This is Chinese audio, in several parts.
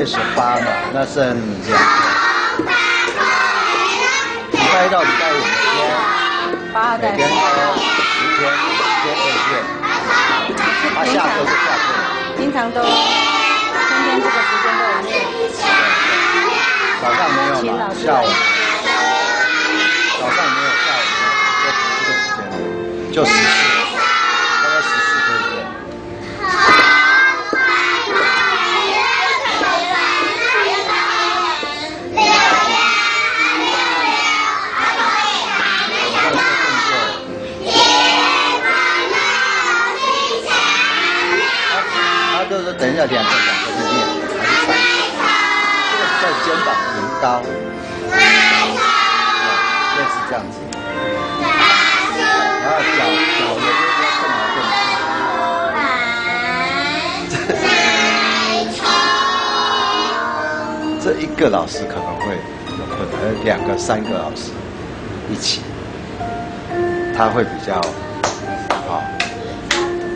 18嘛，那剩2天。礼拜1到礼拜5每天10天2夜。他下课就下课。平常都天天这个时间都有练。早上没有嘛，下午。早上没有，下午没有，就这个时间，就14，大概14可以练。他就是等一下2个去练，还是3个？这个是在肩膀迎高。类似这样子，然后脚有些要更来更去。这1个老师可能会有困难，2个、3个老师一起，他会比较好，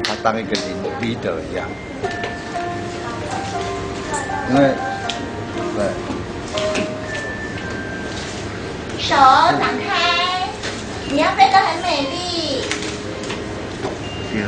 他当一个leader一样，因为对。手展开，你要飞得很美丽。第2首。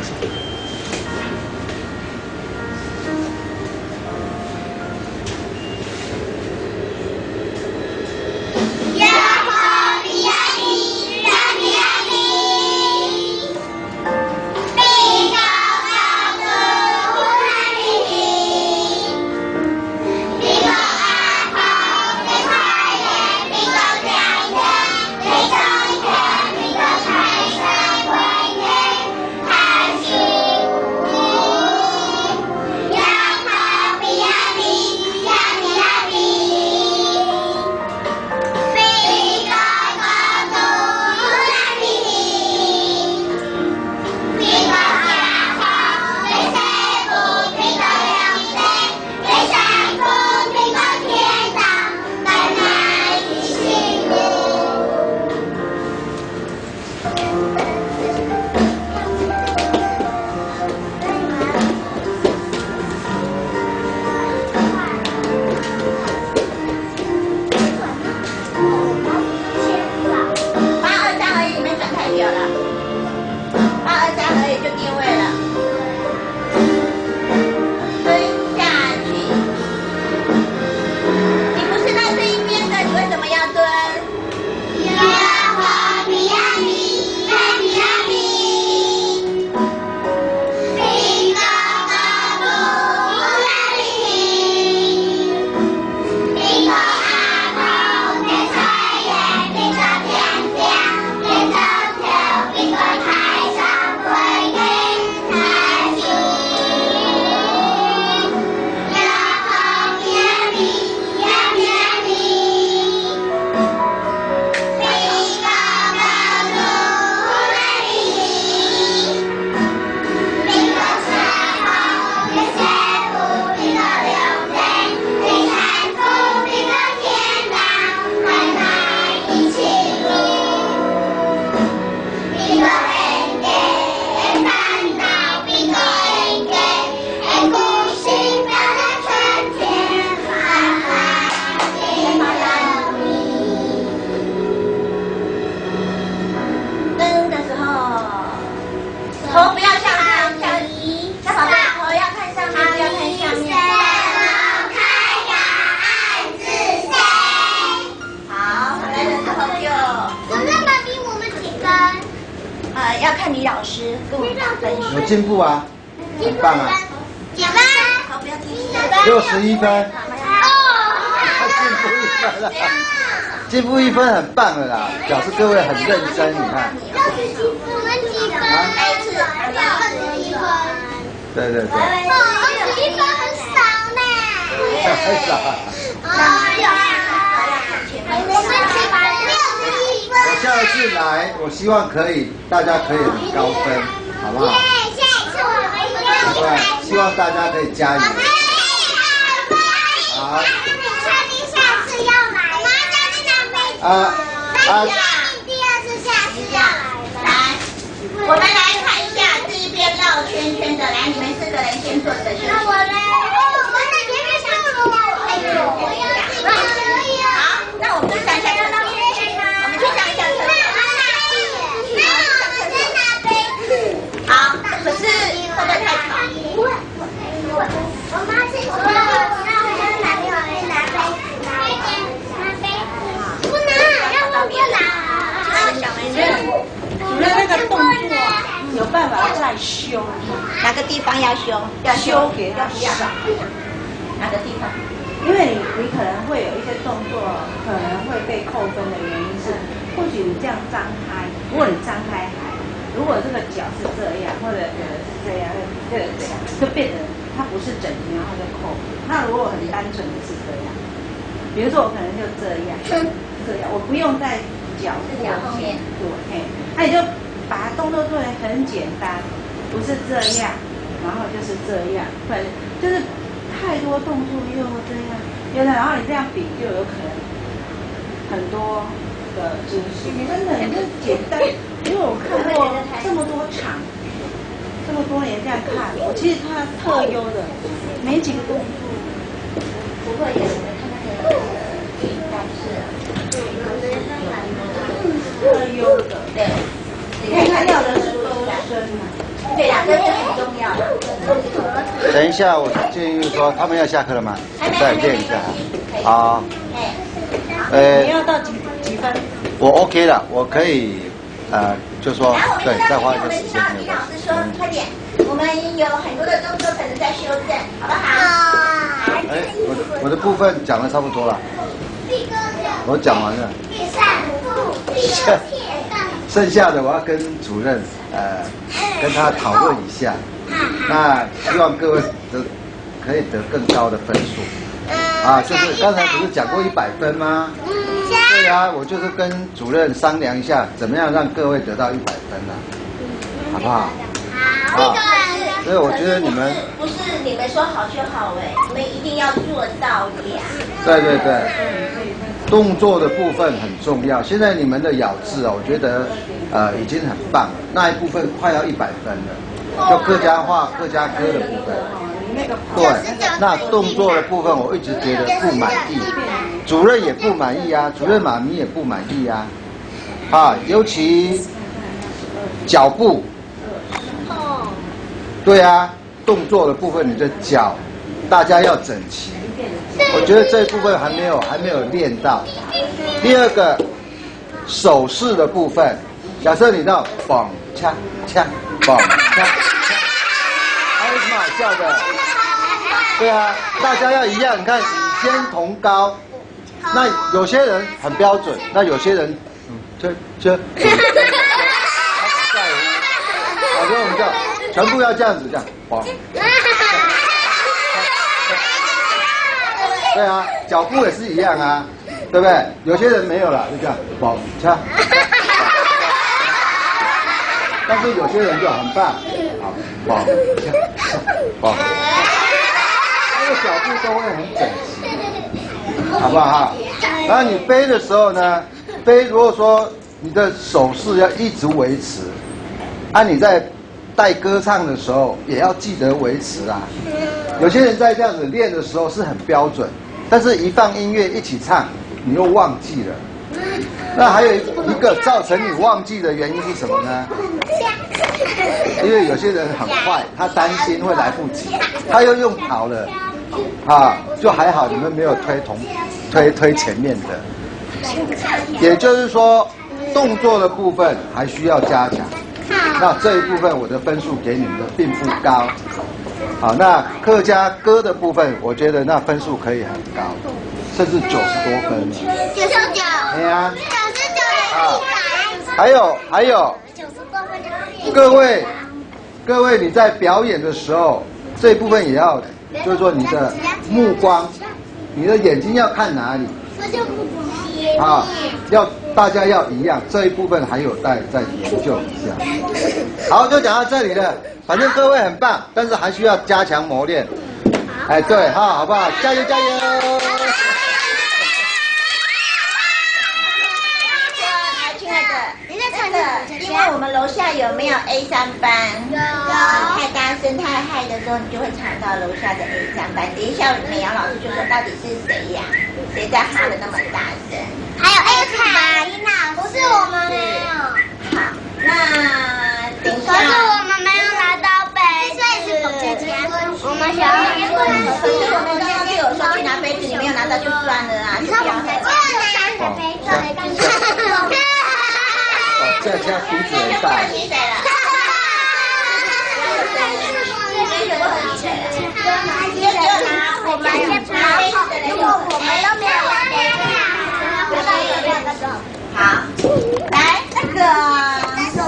要看李老师跟我们打分数。有进步啊，很棒啊。几分？好，不要听。61分。哦，进步1分很棒了啦，表示各位很认真，你看。我们几分？21分。对对对。21分很少呢。太少了。我下一次来，我希望大家可以很高分，好不好？下一次我们一定对，希望大家可以加油。好。你确定下次要来？我要叫你长辈。第2次下次要来。来，我们来看一下这一边绕圈圈的，来，你们4个人先做这个。那我嘞？我在前面上路。修，哪个地方要修？要修给他要少。哪个地方？因为你可能会有一些动作可能会被扣分的原因是，或许你这样张开，如果你张开还，如果这个脚是这样，或者有的是这样，这个这样，就变得它不是整形，然后就扣。那如果很单纯的是这样，比如说我可能就这样，这样，我不用在脚后面对，那你就把它动作做得很简单，不是这样，然后就是这样，就是太多动作又这样，有的，然后你这样比就有可能很多的姿势，真的很简单，因为我看过这么多场，这么多年这样看，我其实他特优的，没几个动作。不过也是他那个应该是特优的，对，因为他要的是收身嘛。对啦，这很重要的。等一下，我建议说他们要下课了吗？再练一下。好。你要到几分？我 OK 了，我可以就说对，再花一个时间没有关系。老师说快点，我们有很多的动作可能在修正，好不好？我的部分讲的差不多了，我讲完了。剩下的我要跟主任跟他讨论一下，那希望各位可以得更高的分数。就是刚才不是讲过100分吗？对啊，我就是跟主任商量一下，怎么样让各位得到100分啊，好不好？好。所以我觉得你们不是你们说好就好你们一定要做到呀。对对对，动作的部分很重要。现在你们的咬字我觉得已经很棒了，那一部分快要100分了，就客家话、客家歌的部分。对，那动作的部分我一直觉得不满意，主任也不满意啊，主任妈咪也不满意啊，尤其脚步。对啊，动作的部分你的脚，大家要整齐。我觉得这一部分还没有练到。第二个，手势的部分，假设你到嘣锵锵嘣锵锵，还有什么好笑的？对啊，大家要一样。你看与肩同高，那有些人很标准，那有些人他不在乎。所以我们就全部要这样子，这样嘣。对啊，脚步也是一样啊，对不对？有些人没有了，就这样嘣锵。但是有些人就很棒，好嘣锵嘣。那个脚步都会很整齐，好不好？然后你背的时候呢，如果说你的手势要一直维持，你在带歌唱的时候也要记得维持啊。有些人在这样子练的时候是很标准，但是一放音乐一起唱，你又忘记了。那还有一个造成你忘记的原因是什么呢？因为有些人很快，他担心会来不及，他又用跑了，就还好你们没有推前面的。也就是说，动作的部分还需要加强。那这一部分我的分数给你们的并不高。好，那客家歌的部分，我觉得那分数可以很高，甚至90多分。99。对啊。99、100。还有，各位你在表演的时候，这一部分也要，就是说你的目光，你的眼睛要看哪里？大家要一样，这一部分还有待再研究一下。好，就讲到这里了。反正各位很棒，但是还需要加强磨练。对，好不好？加油加油！亲爱的，因为我们楼下有没有 A3班？有。太大声太嗨的时候，你就会吵到楼下的 A3班。等一下，美阳老师就说到底是谁呀？谁在哈的那么大声？还有 A 卡，不是我们没有。好，那等一下。可是我们没有拿到杯子。我们想要。可是我们刚刚就有说去拿杯子，你没有拿到就算了啊。你不要拿杯子。现在鼻子很大。都没有要给好，来那个。